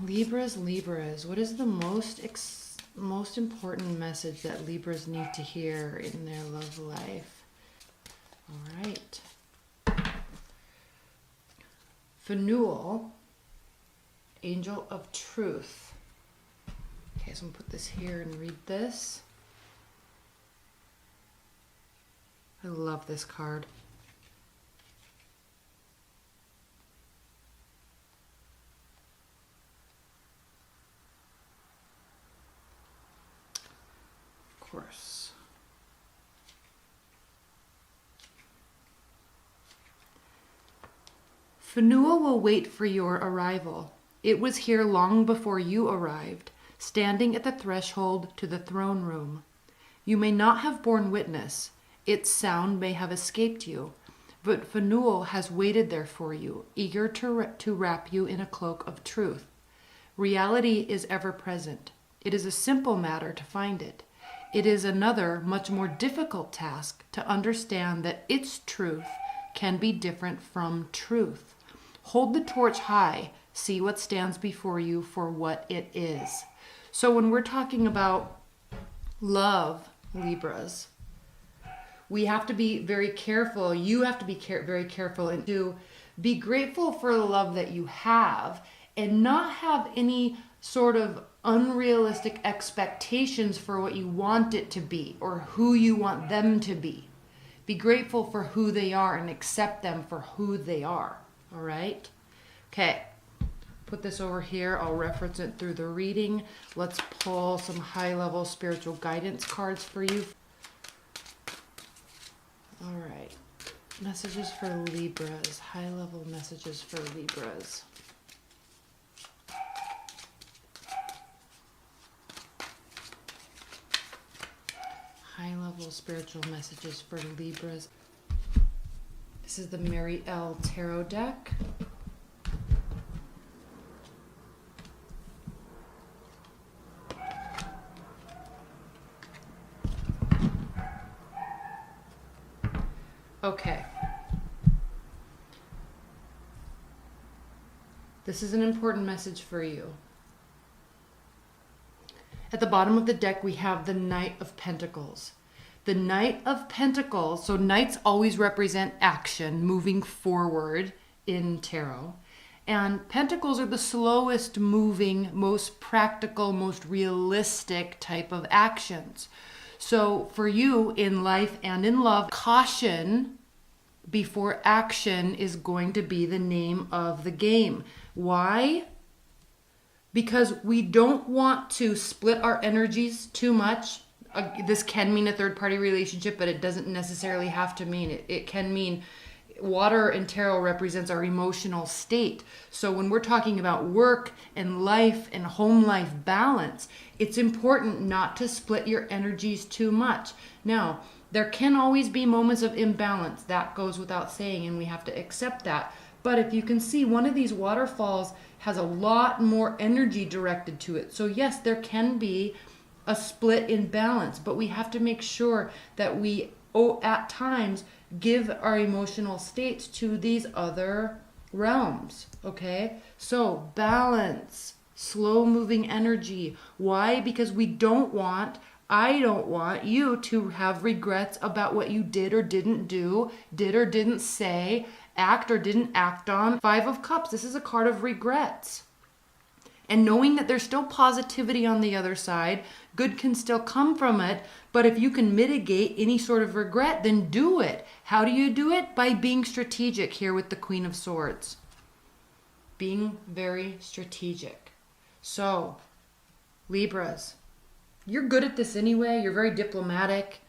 Libras, what is the most important message that Libras need to hear in their love life? All right. Phanuel, Angel of Truth. Okay, so I'm going to put this here and read this. I love this card. Of course. Phanuel will wait for your arrival. It was here long before you arrived, standing at the threshold to the throne room. You may not have borne witness. Its sound may have escaped you, but Phanuel has waited there for you, eager to wrap you in a cloak of truth. Reality is ever present. It is a simple matter to find it. It is another, much more difficult task to understand that its truth can be different from truth. Hold the torch high. See what stands before you for what it is. So when we're talking about love, Libras, we have to be very careful. You have to be very careful and to be grateful for the love that you have and not have any sort of unrealistic expectations for what you want it to be or who you want them to be. Be grateful for who they are and accept them for who they are. All right? Okay. Put this over here. I'll reference it through the reading. Let's pull some high-level spiritual guidance cards for you. All right. Messages for Libras. High-level messages for Libras. High-level spiritual messages for Libras. This is the Mary L. Tarot deck. Okay. This is an important message for you. At the bottom of the deck, we have the Knight of Pentacles. The Knight of Pentacles, so knights always represent action, moving forward in tarot. And pentacles are the slowest moving, most practical, most realistic type of actions. So for you in life and in love, caution before action is going to be the name of the game. Why? Because we don't want to split our energies too much. This can mean a third-party relationship, but it doesn't necessarily have to mean it. It can mean water in tarot represents our emotional state. So when we're talking about work and life and home life balance, it's important not to split your energies too much. Now, there can always be moments of imbalance. That goes without saying, and we have to accept that. But if you can see, one of these waterfalls has a lot more energy directed to it. So yes, there can be a split in balance, but we have to make sure that we, at times, give our emotional states to these other realms, okay? So balance, slow moving energy. Why? Because I don't want you to have regrets about what you did or didn't do, did or didn't say, act or didn't act on. Five of Cups, this is a card of regrets. And knowing that there's still positivity on the other side, good can still come from it, but if you can mitigate any sort of regret, then do it. How do you do it? By being strategic here with the Queen of Swords. Being very strategic. So, Libras, you're good at this anyway. You're very diplomatic,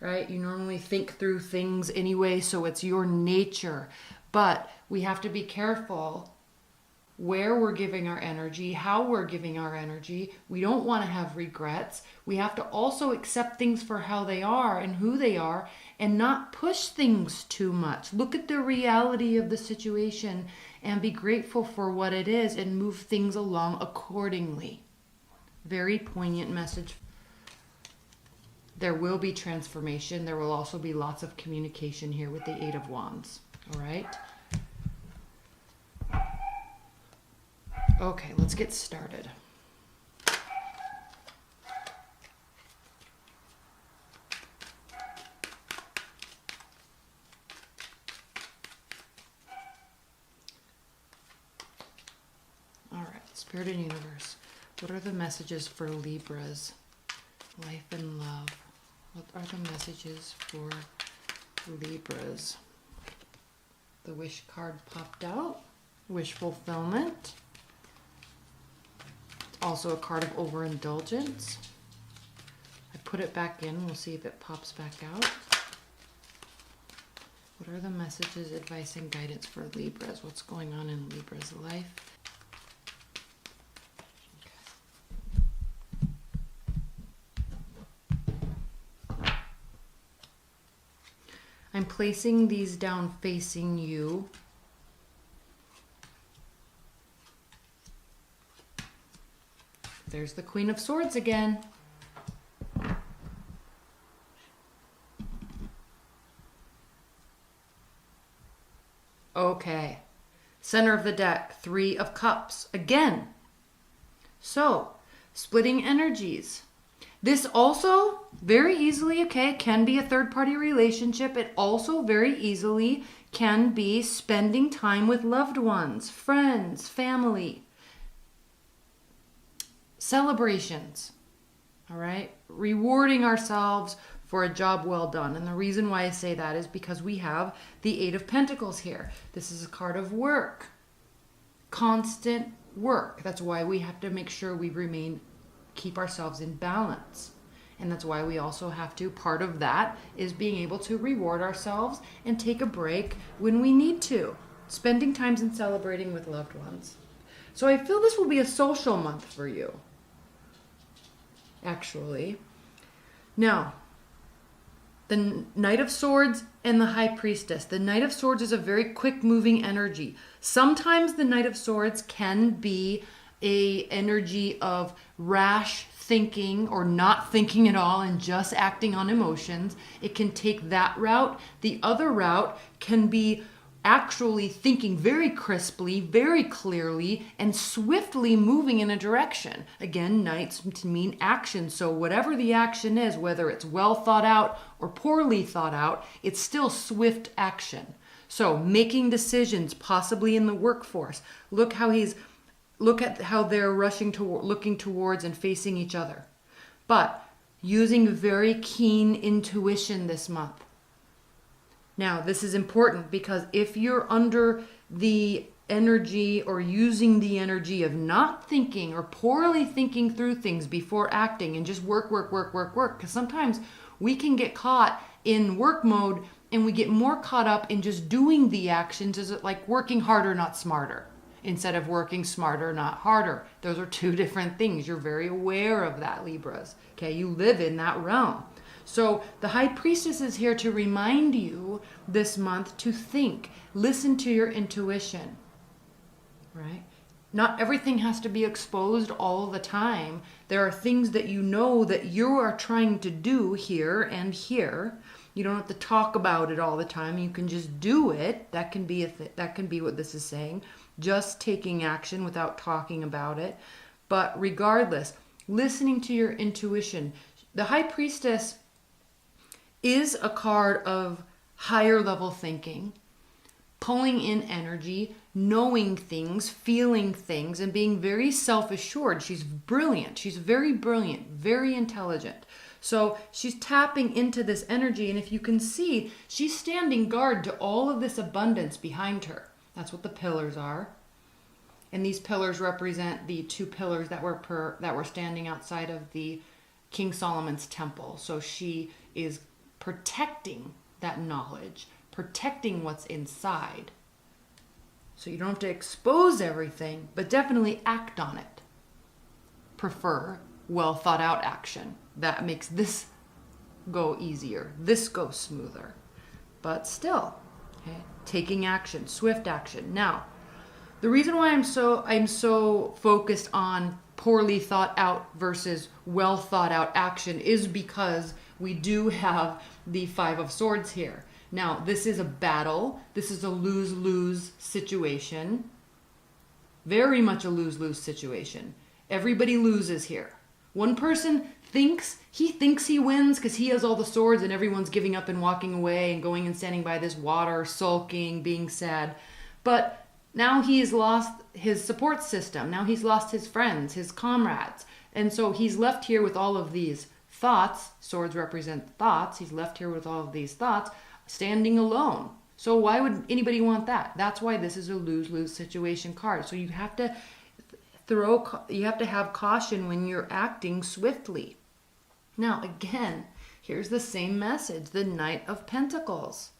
right? You normally think through things anyway, so it's your nature. But we have to be careful where we're giving our energy, how we're giving our energy. We don't want to have regrets. We have to also accept things for how they are and who they are and not push things too much. Look at the reality of the situation and be grateful for what it is and move things along accordingly. Very poignant message. There will be transformation. There will also be lots of communication here with the Eight of Wands. All right? Okay, let's get started. All right, Spirit and Universe. What are the messages for Libras? Life and love. What are the messages for Libras? The wish card popped out. Wish fulfillment. It's also a card of overindulgence. I put it back in. We'll see if it pops back out. What are the messages, advice, and guidance for Libras? What's going on in Libra's life? I'm placing these down facing you. There's the Queen of Swords again. Okay. Center of the deck, Three of Cups again. So, splitting energies. This also very easily, okay, can be a third-party relationship. It also very easily can be spending time with loved ones, friends, family, celebrations, all right? Rewarding ourselves for a job well done. And the reason why I say that is because we have the Eight of Pentacles here. This is a card of work, constant work. That's why we have to make sure we keep ourselves in balance. And that's why we also have to, part of that is being able to reward ourselves and take a break when we need to. Spending times and celebrating with loved ones. So I feel this will be a social month for you, actually. Now, the Knight of Swords and the High Priestess. The Knight of Swords is a very quick moving energy. Sometimes the Knight of Swords can be a energy of rash thinking or not thinking at all and just acting on emotions. It can take that route. The other route can be actually thinking very crisply, very clearly, and swiftly moving in a direction. Again, knights mean action. So whatever the action is, whether it's well thought out or poorly thought out, it's still swift action. So making decisions, possibly in the workforce. Look at how they're looking towards and facing each other. But using very keen intuition this month. Now, this is important because if you're under the energy or using the energy of not thinking or poorly thinking through things before acting and just work, because sometimes we can get caught in work mode and we get more caught up in just doing the actions. Is it like working harder, not smarter? Instead of working smarter, not harder. Those are two different things. You're very aware of that, Libras. Okay, you live in that realm. So the High Priestess is here to remind you this month to think, listen to your intuition, right? Not everything has to be exposed all the time. There are things that you know that you are trying to do here and here. You don't have to talk about it all the time. You can just do it. That can be that can be what this is saying. Just taking action without talking about it. But regardless, listening to your intuition. The High Priestess is a card of higher level thinking, pulling in energy, knowing things, feeling things, and being very self-assured. She's brilliant. She's very brilliant, very intelligent. So she's tapping into this energy, and if you can see, she's standing guard to all of this abundance behind her. That's what the pillars are. And these pillars represent the two pillars that were standing outside of the King Solomon's temple. So she is protecting that knowledge, protecting what's inside. So you don't have to expose everything, but definitely act on it. Prefer well thought out action. That makes this go easier, this go smoother. But still, okay, taking action, swift action. Now, the reason why I'm so focused on poorly thought out versus well thought out action is because we do have the Five of Swords here. Now, this is a battle. This is a lose-lose situation. Very much a lose-lose situation. Everybody loses here. One person thinks he wins because he has all the swords and everyone's giving up and walking away and going and standing by this water, sulking, being sad. But now he's lost his support system. Now he's lost his friends, his comrades. And so he's left here with all of these thoughts. Swords represent thoughts. He's left here with all of these thoughts, standing alone. So why would anybody want that? That's why this is a lose-lose situation card. So you have to have caution when you're acting swiftly. Now, again, here's the same message, the Knight of Pentacles.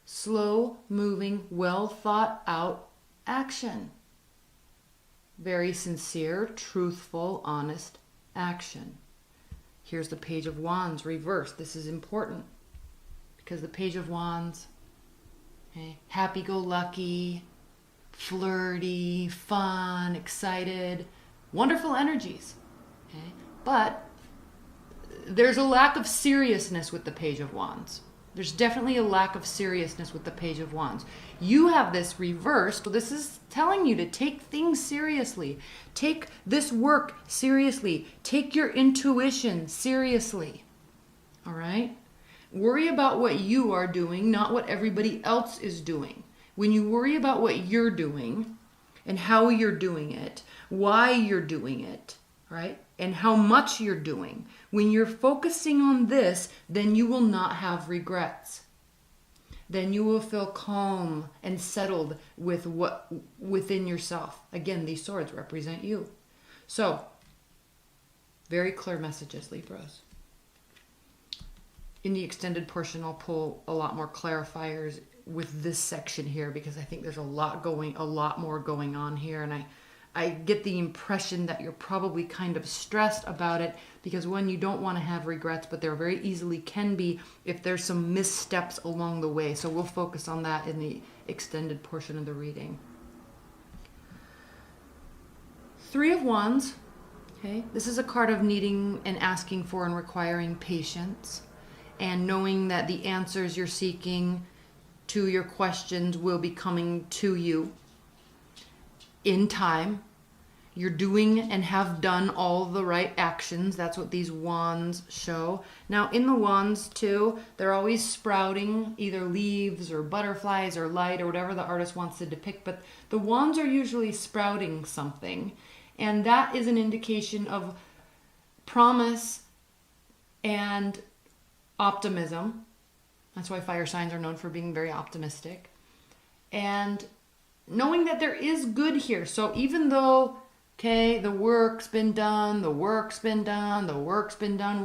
Slow moving, well thought out action. Very sincere, truthful, honest action. Here's the Page of Wands reversed. This is important because the Page of Wands, okay, happy-go-lucky, flirty, fun, excited, wonderful energies. Okay? But there's a lack of seriousness with the Page of Wands. There's definitely a lack of seriousness with the Page of Wands. You have this reversed. So this is telling you to take things seriously. Take this work seriously. Take your intuition seriously. All right? Worry about what you are doing, not what everybody else is doing. When you worry about what you're doing and how you're doing it, why you're doing it, right? And how much you're doing. When you're focusing on this, then you will not have regrets. Then you will feel calm and settled with what within yourself. Again, these swords represent you. So, very clear messages, Libras. In the extended portion, I'll pull a lot more clarifiers with this section here because I think there's a lot more going on here, and I get the impression that you're probably kind of stressed about it because one, you don't want to have regrets, but there very easily can be if there's some missteps along the way. So we'll focus on that in the extended portion of the reading. Three of Wands. Okay, this is a card of needing and asking for and requiring patience and knowing that the answers you're seeking to your questions will be coming to you in time. You're doing and have done all the right actions. That's what these wands show. Now, in the wands, too, they're always sprouting either leaves or butterflies or light or whatever the artist wants to depict. But the wands are usually sprouting something. And that is an indication of promise and optimism. That's why fire signs are known for being very optimistic. And knowing that there is good here. So even though, okay, the work's been done,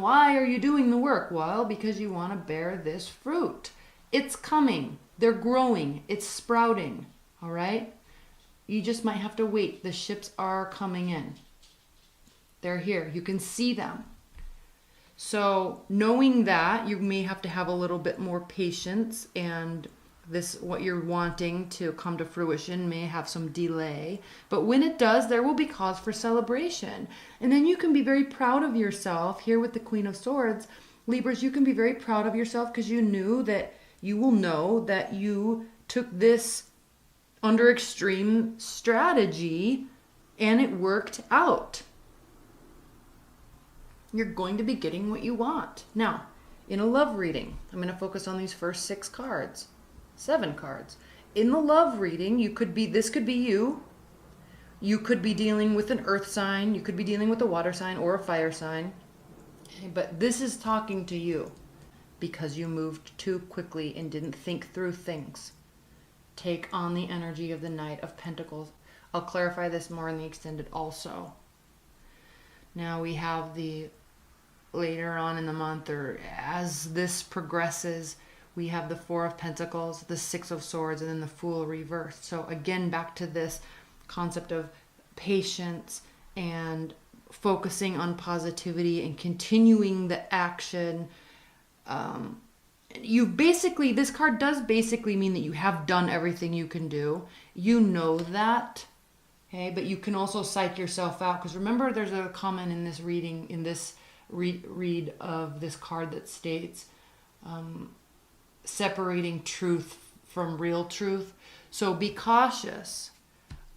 why are you doing the work? Well, because you want to bear this fruit. It's coming. They're growing. It's sprouting. All right? You just might have to wait. The ships are coming in. They're here. You can see them. So knowing that, you may have to have a little bit more patience, and this, what you're wanting to come to fruition, may have some delay. But when it does, there will be cause for celebration. And then you can be very proud of yourself. Here with the Queen of Swords, Libras, you can be very proud of yourself because you will know that you took this under extreme strategy and it worked out. You're going to be getting what you want. Now, in a love reading, I'm going to focus on these first 7 cards. In the love reading, this could be you. You could be dealing with an earth sign. You could be dealing with a water sign or a fire sign. But this is talking to you because you moved too quickly and didn't think through things. Take on the energy of the Knight of Pentacles. I'll clarify this more in the extended also. Now we have later on in the month, or as this progresses, we have the 4 of Pentacles, the 6 of Swords, and then the Fool reversed. So again, back to this concept of patience and focusing on positivity and continuing the action. This card does basically mean that you have done everything you can do. You know that, okay? But you can also psych yourself out, because remember, there's a comment in this reading, in this read of this card that states separating truth from real truth. So be cautious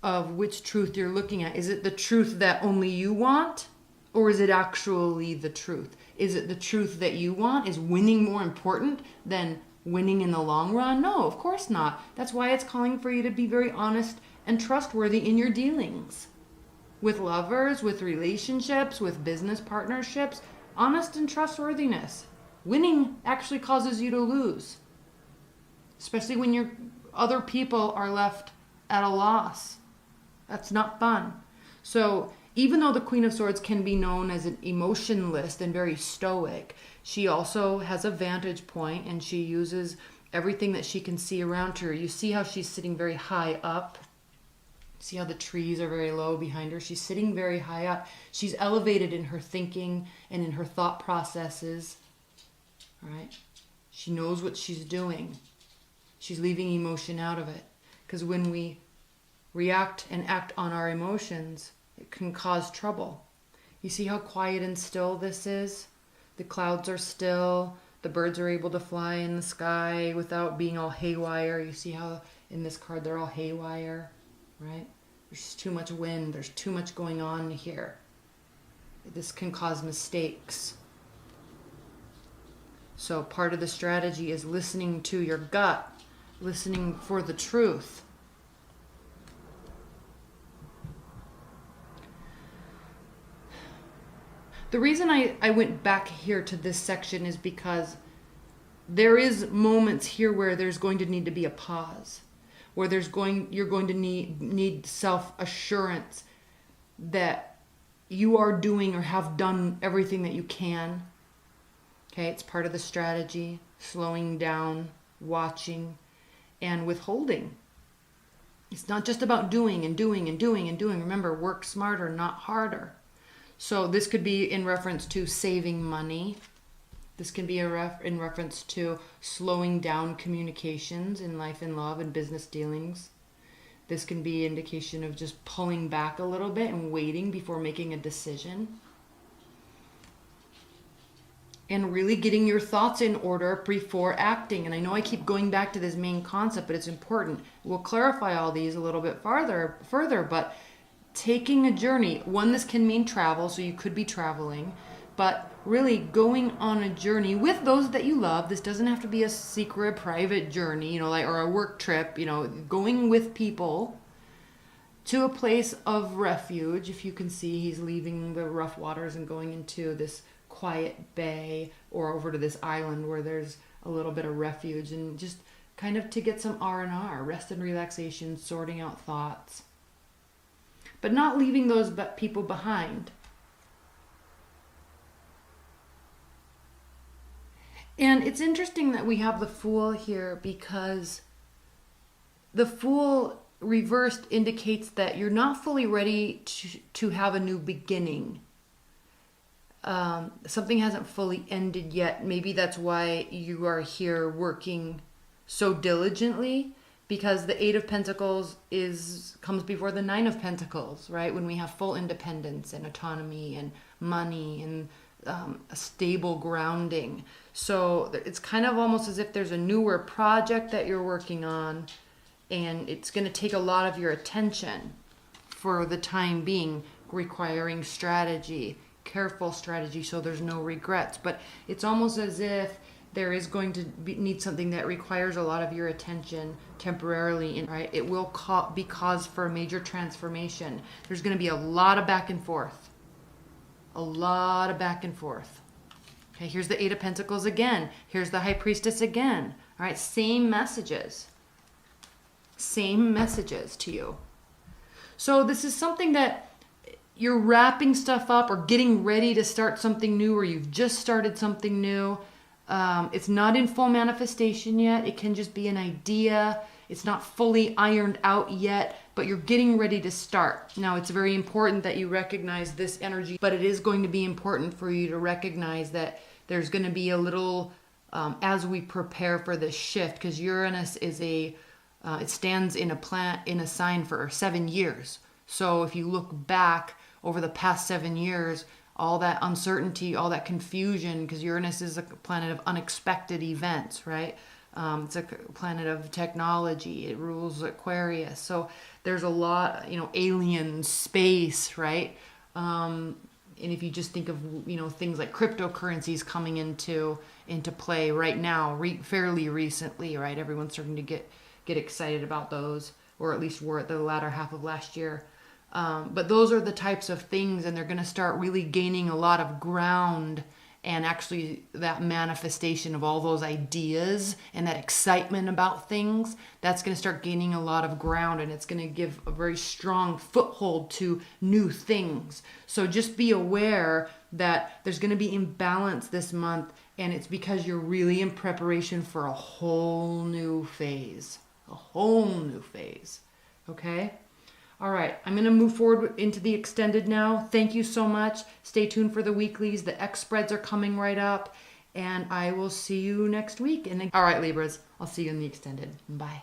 of which truth you're looking at. Is it the truth that only you want? Or is it actually the truth? Is it the truth that you want? Is winning more important than winning in the long run? No, of course not. That's why it's calling for you to be very honest and trustworthy in your dealings. With lovers, with relationships, with business partnerships. Honest and trustworthiness. Winning actually causes you to lose. Especially when your other people are left at a loss. That's not fun. So even though the Queen of Swords can be known as an emotionless and very stoic, she also has a vantage point and she uses everything that she can see around her. You see how she's sitting very high up. See how the trees are very low behind her. She's sitting very high up. She's elevated in her thinking and in her thought processes. All right? She knows what she's doing. She's leaving emotion out of it. Because when we react and act on our emotions, it can cause trouble. You see how quiet and still this is? The clouds are still. The birds are able to fly in the sky without being all haywire. You see how in this card they're all haywire, right? There's just too much wind. There's too much going on here. This can cause mistakes. So part of the strategy is listening to your gut, listening for the truth. The reason I went back here to this section is because there is moments here where there's going to need to be a pause, where you're going to need self-assurance that you are doing or have done everything that you can. Okay, it's part of the strategy, slowing down, watching, and withholding. It's not just about doing and doing and doing and doing. Remember, work smarter, not harder. So this could be in reference to saving money. This can be in reference to slowing down communications in life and love and business dealings. This can be indication of just pulling back a little bit and waiting before making a decision. And really getting your thoughts in order before acting. And I know I keep going back to this main concept, but it's important. We'll clarify all these a little bit further, but taking a journey, one, this can mean travel, so you could be traveling, but really going on a journey with those that you love. This doesn't have to be a secret, private journey, or a work trip, going with people to a place of refuge. If you can see, he's leaving the rough waters and going into this quiet bay or over to this island where there's a little bit of refuge, and just kind of to get some R&R, rest and relaxation, sorting out thoughts. But not leaving those people behind. And it's interesting that we have the Fool here, because the Fool reversed indicates that you're not fully ready to have a new beginning. Something hasn't fully ended yet. Maybe that's why you are here working so diligently, because the Eight of Pentacles comes before the Nine of Pentacles, right? When we have full independence and autonomy and money and a stable grounding. So it's kind of almost as if there's a newer project that you're working on, and it's going to take a lot of your attention for the time being, requiring strategy, careful strategy, so there's no regrets. But it's almost as if there is going to need something that requires a lot of your attention temporarily, right? It will be cause for a major transformation. There's going to be a lot of back and forth. A lot of back and forth. Okay, here's the Eight of Pentacles again. Here's the High Priestess again. All right, same messages. Same messages to you. So this is something that you're wrapping stuff up or getting ready to start something new, or you've just started something new. It's not in full manifestation yet. It can just be an idea. It's not fully ironed out yet, but you're getting ready to start. Now, it's very important that you recognize this energy, but it is going to be important for you to recognize that there's going to be a little, as we prepare for this shift, because Uranus is it stands in a sign for 7 years. So if you look back over the past 7 years, all that uncertainty, all that confusion, because Uranus is a planet of unexpected events, right? It's a planet of technology. It rules Aquarius. So there's a lot, you know, alien space, right? And if you just think of, you know, things like cryptocurrencies coming into play right now, fairly recently, right? Everyone's starting to get excited about those, or at least were at the latter half of last year. But those are the types of things, and they're going to start really gaining a lot of ground, and actually that manifestation of all those ideas and that excitement about things, that's going to start gaining a lot of ground, and it's going to give a very strong foothold to new things. So just be aware that there's going to be imbalance this month, and it's because you're really in preparation for a whole new phase. A whole new phase. Okay? All right, I'm going to move forward into the extended now. Thank you so much. Stay tuned for the weeklies. The X spreads are coming right up, and I will see you next week. All right, Libras, I'll see you in the extended. Bye.